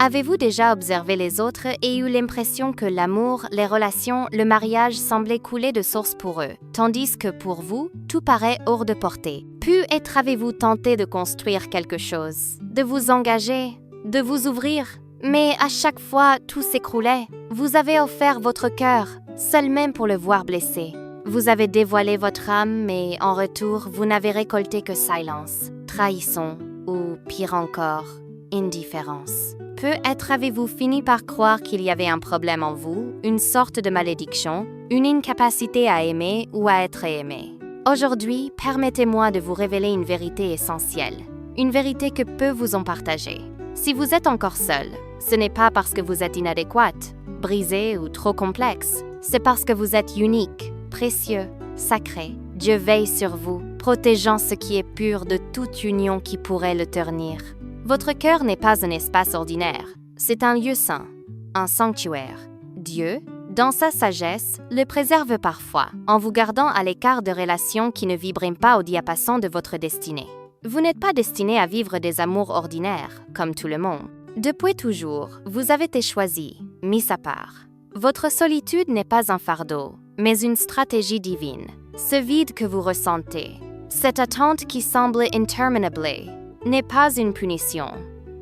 Avez-vous déjà observé les autres et eu l'impression que l'amour, les relations, le mariage semblaient couler de source pour eux, tandis que pour vous, tout paraît hors de portée? Peut-être avez-vous tenté de construire quelque chose, de vous engager, de vous ouvrir, mais à chaque fois, tout s'écroulait. Vous avez offert votre cœur, seulement pour le voir blessé. Vous avez dévoilé votre âme, mais en retour, vous n'avez récolté que silence, trahison ou, pire encore, indifférence. Peut-être avez-vous fini par croire qu'il y avait un problème en vous, une sorte de malédiction, une incapacité à aimer ou à être aimé. Aujourd'hui, permettez-moi de vous révéler une vérité essentielle, une vérité que peu vous ont partagée. Si vous êtes encore seul, ce n'est pas parce que vous êtes inadéquate, brisé ou trop complexe, c'est parce que vous êtes unique, précieux, sacré. Dieu veille sur vous, protégeant ce qui est pur de toute union qui pourrait le ternir. Votre cœur n'est pas un espace ordinaire, c'est un lieu saint, un sanctuaire. Dieu, dans sa sagesse, le préserve parfois, en vous gardant à l'écart de relations qui ne vibrent pas au diapason de votre destinée. Vous n'êtes pas destiné à vivre des amours ordinaires, comme tout le monde. Depuis toujours, vous avez été choisi, mis à part. Votre solitude n'est pas un fardeau, mais une stratégie divine. Ce vide que vous ressentez, cette attente qui semble interminable, n'est pas une punition,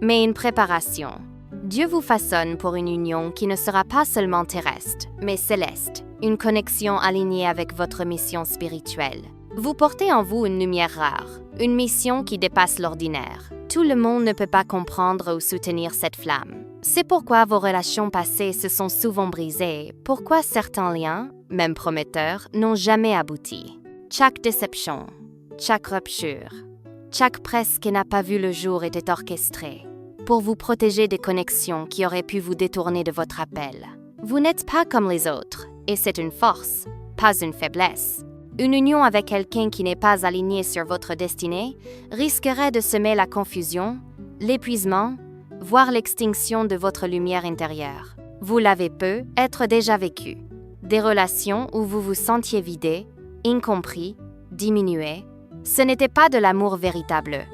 mais une préparation. Dieu vous façonne pour une union qui ne sera pas seulement terrestre, mais céleste, une connexion alignée avec votre mission spirituelle. Vous portez en vous une lumière rare, une mission qui dépasse l'ordinaire. Tout le monde ne peut pas comprendre ou soutenir cette flamme. C'est pourquoi vos relations passées se sont souvent brisées, pourquoi certains liens, même prometteurs, n'ont jamais abouti. Chaque déception, chaque rupture, chaque presse qui n'a pas vu le jour était orchestrée pour vous protéger des connexions qui auraient pu vous détourner de votre appel. Vous n'êtes pas comme les autres, et c'est une force, pas une faiblesse. Une union avec quelqu'un qui n'est pas aligné sur votre destinée risquerait de semer la confusion, l'épuisement, voire l'extinction de votre lumière intérieure. Vous l'avez peut-être déjà vécu. Des relations où vous vous sentiez vidé, incompris, diminué. Ce n'était pas de l'amour véritable.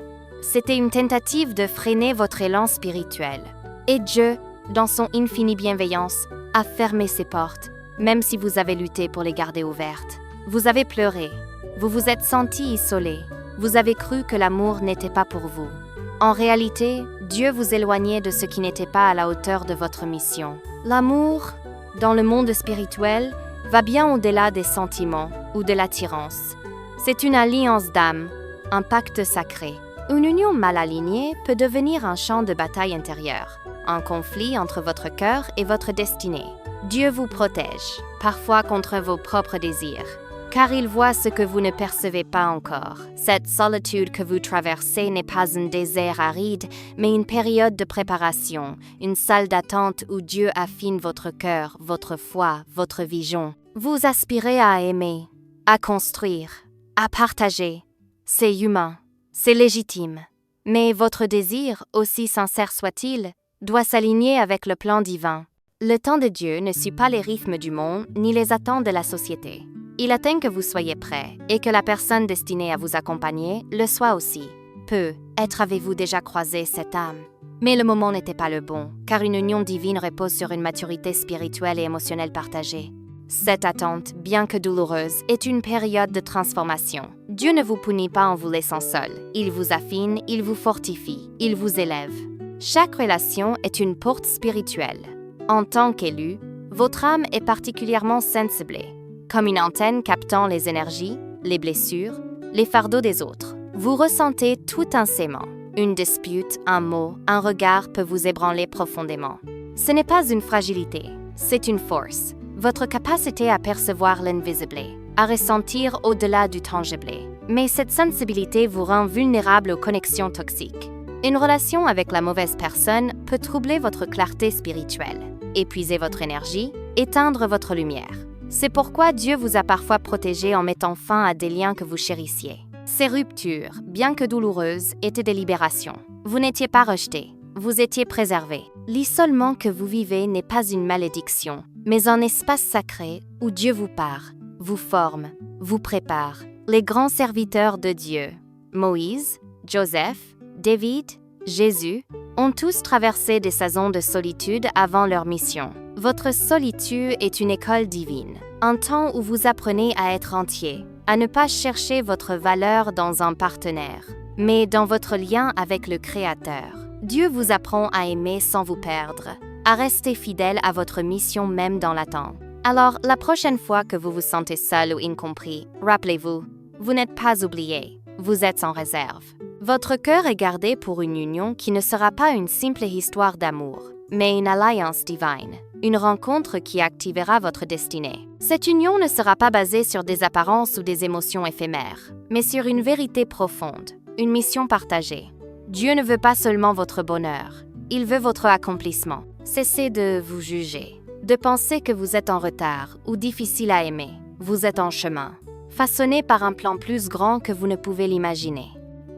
C'était une tentative de freiner votre élan spirituel. Et Dieu, dans son infinie bienveillance, a fermé ses portes, même si vous avez lutté pour les garder ouvertes. Vous avez pleuré, vous vous êtes senti isolé, vous avez cru que l'amour n'était pas pour vous. En réalité, Dieu vous éloignait de ce qui n'était pas à la hauteur de votre mission. L'amour, dans le monde spirituel, va bien au-delà des sentiments ou de l'attirance. C'est une alliance d'âme, un pacte sacré. Une union mal alignée peut devenir un champ de bataille intérieur, un conflit entre votre cœur et votre destinée. Dieu vous protège, parfois contre vos propres désirs, car il voit ce que vous ne percevez pas encore. Cette solitude que vous traversez n'est pas un désert aride, mais une période de préparation, une salle d'attente où Dieu affine votre cœur, votre foi, votre vision. Vous aspirez à aimer, à construire, à partager. C'est humain, c'est légitime. Mais votre désir, aussi sincère soit-il, doit s'aligner avec le plan divin. Le temps de Dieu ne suit pas les rythmes du monde ni les attentes de la société. Il attend que vous soyez prêts et que la personne destinée à vous accompagner le soit aussi. Peut-être avez-vous déjà croisé cette âme. Mais le moment n'était pas le bon, car une union divine repose sur une maturité spirituelle et émotionnelle partagée. Cette attente, bien que douloureuse, est une période de transformation. Dieu ne vous punit pas en vous laissant seul. Il vous affine, il vous fortifie, il vous élève. Chaque relation est une porte spirituelle. En tant qu'élu, votre âme est particulièrement sensible, comme une antenne captant les énergies, les blessures, les fardeaux des autres. Vous ressentez tout intensément. Une dispute, un mot, un regard peut vous ébranler profondément. Ce n'est pas une fragilité, c'est une force. Votre capacité à percevoir l'invisible, à ressentir au-delà du tangible. Mais cette sensibilité vous rend vulnérable aux connexions toxiques. Une relation avec la mauvaise personne peut troubler votre clarté spirituelle, épuiser votre énergie, éteindre votre lumière. C'est pourquoi Dieu vous a parfois protégé en mettant fin à des liens que vous chérissiez. Ces ruptures, bien que douloureuses, étaient des libérations. Vous n'étiez pas rejeté, vous étiez préservé. L'isolement que vous vivez n'est pas une malédiction, mais un espace sacré où Dieu vous parle, vous forme, vous prépare. Les grands serviteurs de Dieu, Moïse, Joseph, David, Jésus, ont tous traversé des saisons de solitude avant leur mission. Votre solitude est une école divine, un temps où vous apprenez à être entier, à ne pas chercher votre valeur dans un partenaire, mais dans votre lien avec le Créateur. Dieu vous apprend à aimer sans vous perdre, à rester fidèle à votre mission même dans l'attente. Alors, la prochaine fois que vous vous sentez seul ou incompris, rappelez-vous, vous n'êtes pas oublié, vous êtes en réserve. Votre cœur est gardé pour une union qui ne sera pas une simple histoire d'amour, mais une alliance divine, une rencontre qui activera votre destinée. Cette union ne sera pas basée sur des apparences ou des émotions éphémères, mais sur une vérité profonde, une mission partagée. Dieu ne veut pas seulement votre bonheur, il veut votre accomplissement. Cessez de vous juger, de penser que vous êtes en retard ou difficile à aimer. Vous êtes en chemin, façonné par un plan plus grand que vous ne pouvez l'imaginer.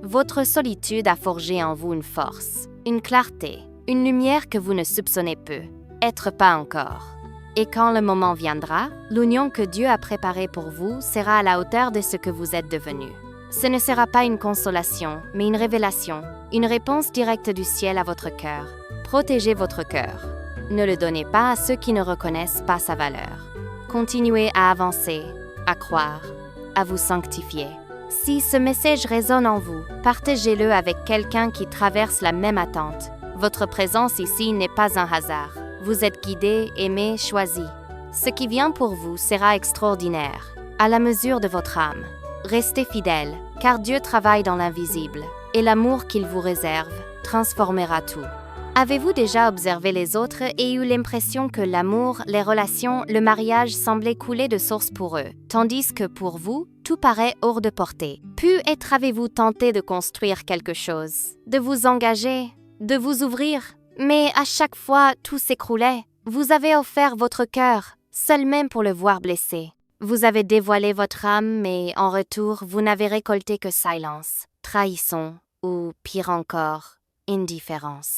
Votre solitude a forgé en vous une force, une clarté, une lumière que vous ne soupçonnez peu, être pas encore. Et quand le moment viendra, l'union que Dieu a préparée pour vous sera à la hauteur de ce que vous êtes devenu. Ce ne sera pas une consolation, mais une révélation, une réponse directe du ciel à votre cœur. Protégez votre cœur. Ne le donnez pas à ceux qui ne reconnaissent pas sa valeur. Continuez à avancer, à croire, à vous sanctifier. Si ce message résonne en vous, partagez-le avec quelqu'un qui traverse la même attente. Votre présence ici n'est pas un hasard. Vous êtes guidé, aimé, choisi. Ce qui vient pour vous sera extraordinaire, à la mesure de votre âme. Restez fidèle, car Dieu travaille dans l'invisible, et l'amour qu'il vous réserve transformera tout. Avez-vous déjà observé les autres et eu l'impression que l'amour, les relations, le mariage semblaient couler de source pour eux, tandis que pour vous, tout paraît hors de portée? Peut-être avez-vous tenté de construire quelque chose, de vous engager, de vous ouvrir, mais à chaque fois, tout s'écroulait. Vous avez offert votre cœur, seul même pour le voir blessé. Vous avez dévoilé votre âme, mais en retour, vous n'avez récolté que silence, trahison ou, pire encore, indifférence.